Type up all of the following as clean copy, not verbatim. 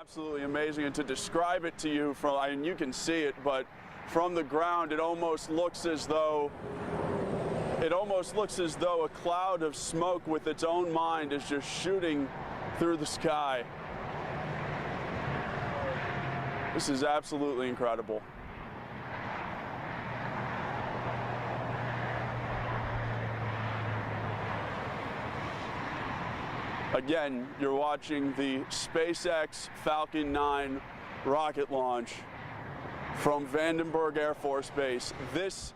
Absolutely amazing, and to describe it to you from, I mean, you can see it, but from the ground, it almost looks as though a cloud of smoke with its own mind is just shooting through the sky. This is absolutely incredible. Again, you're watching the SpaceX Falcon 9 rocket launch from Vandenberg Air Force Base. This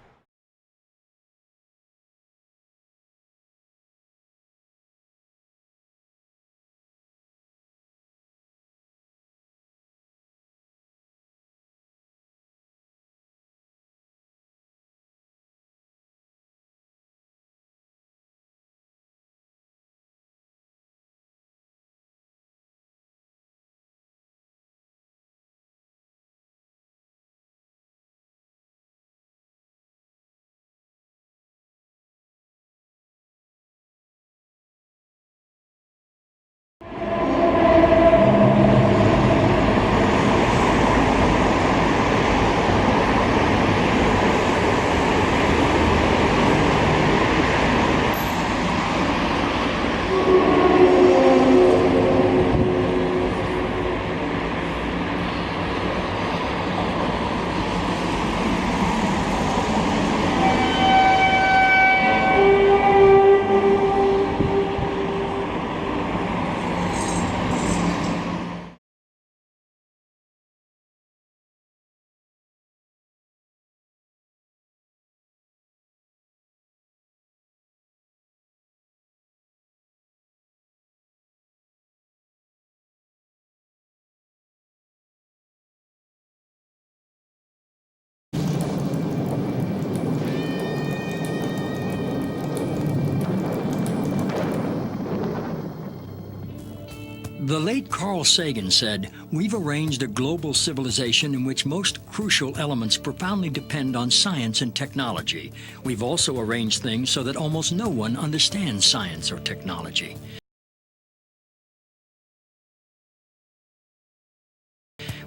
The late Carl Sagan said, "We've arranged a global civilization in which most crucial elements profoundly depend on science and technology. We've also arranged things so that almost no one understands science or technology."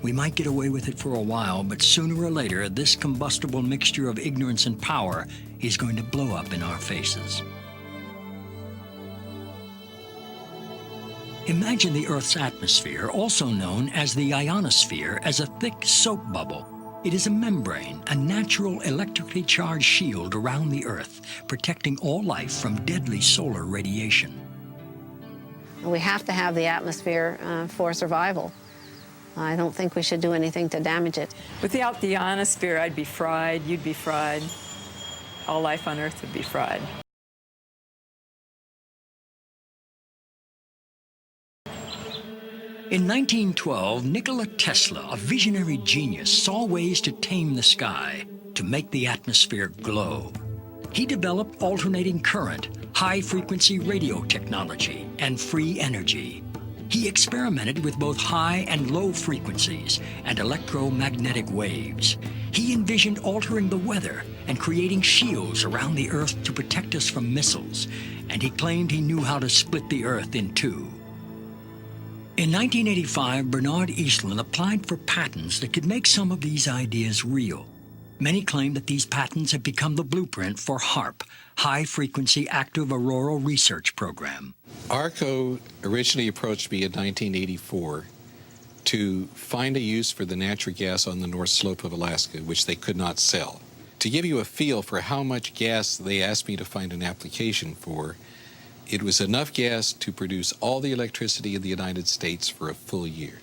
We might get away with it for a while, but sooner or later, this combustible mixture of ignorance and power is going to blow up in our faces. Imagine the Earth's atmosphere, also known as the ionosphere, as a thick soap bubble. It is a membrane, a natural electrically charged shield around the Earth, protecting all life from deadly solar radiation. We have to have the atmosphere for survival. I don't think we should do anything to damage it. Without the ionosphere, I'd be fried, you'd be fried, all life on Earth would be fried. In 1912, Nikola Tesla, a visionary genius, saw ways to tame the sky, to make the atmosphere glow. He developed alternating current, high-frequency radio technology, and free energy. He experimented with both high and low frequencies and electromagnetic waves. He envisioned altering the weather and creating shields around the Earth to protect us from missiles, and he claimed he knew how to split the Earth in two. In 1985, Bernard Eastlund applied for patents that could make some of these ideas real. Many claim that these patents have become the blueprint for HAARP, High Frequency Active Auroral Research Program. ARCO originally approached me in 1984 to find a use for the natural gas on the North Slope of Alaska, which they could not sell. To give you a feel for how much gas they asked me to find an application for, it was enough gas to produce all the electricity in the United States for a full year.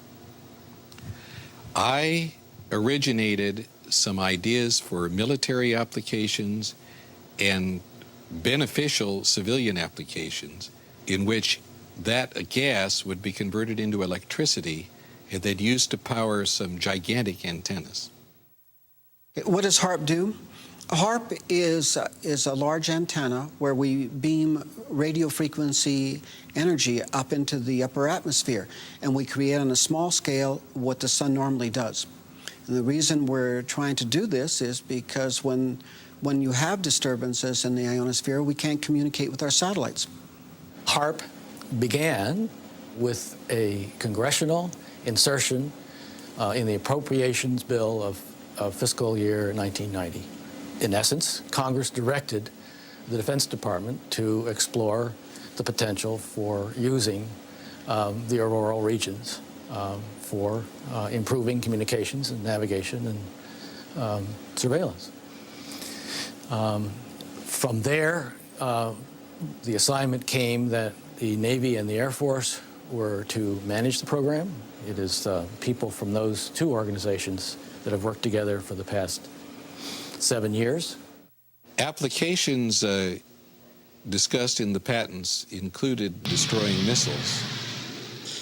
I originated some ideas for military applications and beneficial civilian applications in which that gas would be converted into electricity and then used to power some gigantic antennas. What does HAARP do? HAARP is a large antenna where we beam radio frequency energy up into the upper atmosphere, and we create on a small scale what the sun normally does. And the reason we're trying to do this is because when you have disturbances in the ionosphere, we can't communicate with our satellites. HAARP began with a congressional insertion in the appropriations bill of fiscal year 1990. In essence, Congress directed the Defense Department to explore the potential for using the auroral regions for improving communications and navigation and surveillance. From there, the assignment came that the Navy and the Air Force were to manage the program. It is people from those two organizations that have worked together for the past 7 years. Applications discussed in the patents included destroying missiles.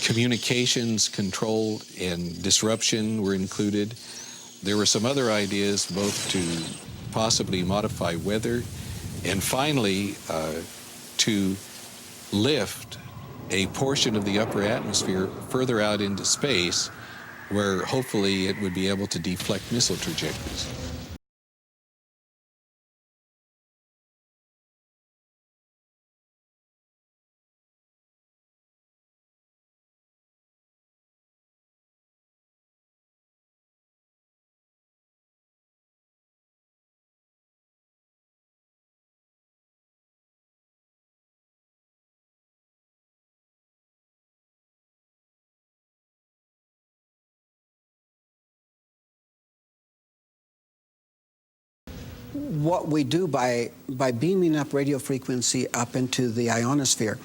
Communications control and disruption were included. There were some other ideas both to possibly modify weather and finally to lift a portion of the upper atmosphere further out into space where hopefully it would be able to deflect missile trajectories. What we do by beaming up radio frequency up into the ionosphere,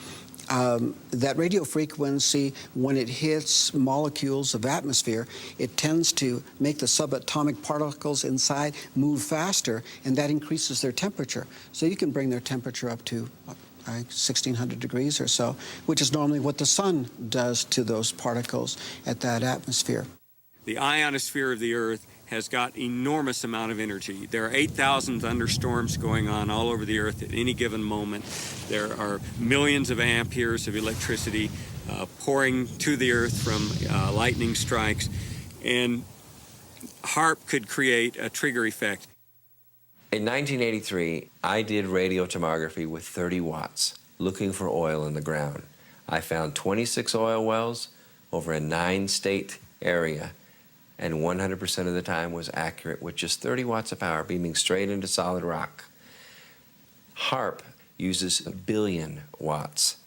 that radio frequency, when it hits molecules of atmosphere, it tends to make the subatomic particles inside move faster, and that increases their temperature. So you can bring their temperature up to 1,600 degrees or so, which is normally what the sun does to those particles at that atmosphere. The ionosphere of the Earth has got enormous amount of energy. There are 8,000 thunderstorms going on all over the Earth at any given moment. There are millions of amperes of electricity pouring to the Earth from lightning strikes, and HAARP could create a trigger effect. In 1983, I did radio tomography with 30 watts, looking for oil in the ground. I found 26 oil wells over a 9-state area, and 100% of the time was accurate with just 30 watts of power beaming straight into solid rock. HAARP uses 1 billion watts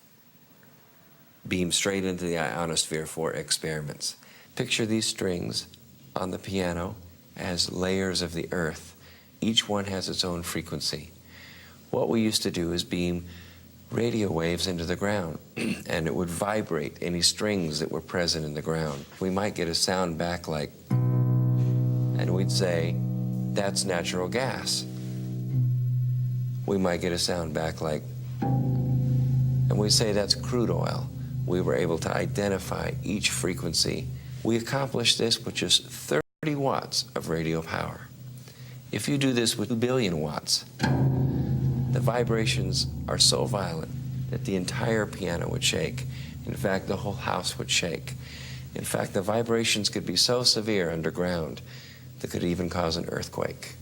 beamed straight into the ionosphere for experiments. Picture these strings on the piano as layers of the Earth. Each one has its own frequency. What we used to do is beam radio waves into the ground, and it would vibrate any strings that were present in the ground. We might get a sound back like, and we'd say, that's natural gas. We might get a sound back like, and we'd say, that's crude oil. We were able to identify each frequency. We accomplished this with just 30 watts of radio power. If you do this with 2 billion watts, the vibrations are so violent that the entire piano would shake. In fact, the whole house would shake. In fact, the vibrations could be so severe underground that could even cause an earthquake.